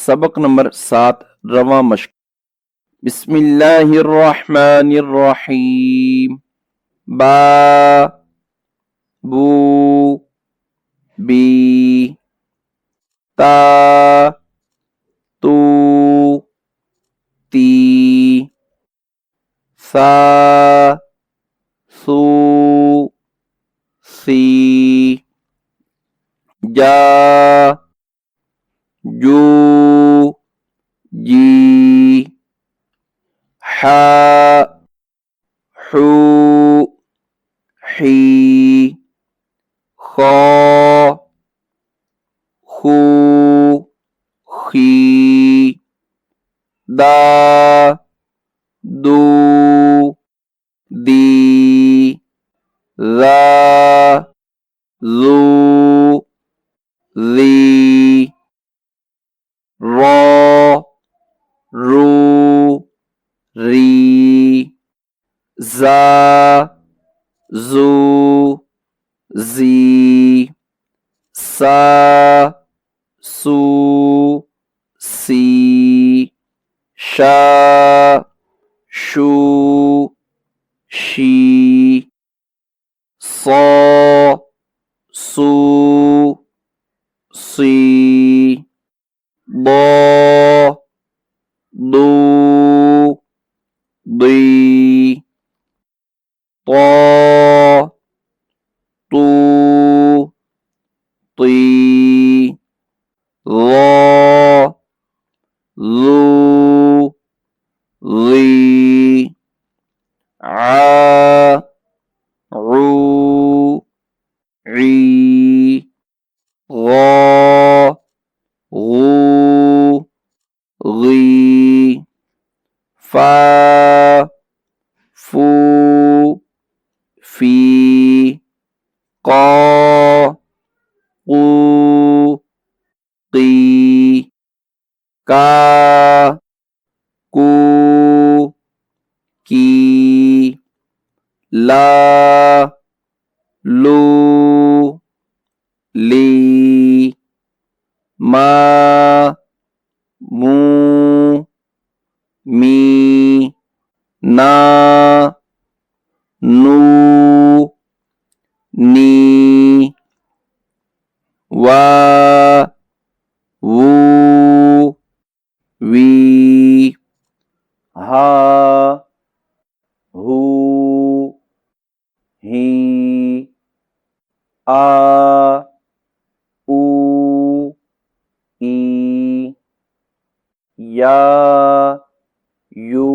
सबक नंबर 7 रवा मश्क। बिस्मिल्लाहिर्रहमानिर्रहीम। बा बू बी ता तू ती सा सू सी जा जू जी हा हू ही खा खू खी दा दू दी ज़ा ज़ू ज़ी रॉ रू री ज़ा ज़ू ज़ी सा सू सी शा शू शी सौ सू सी बो दू दी तो तू ती लो लू ली आ रू री गो गू गी फा फू फी क़ा क़ू क़ी का कू की ला लू ली मा मू मी ना नू नी वा वू वी हा हू ही आ ऊ ई या यू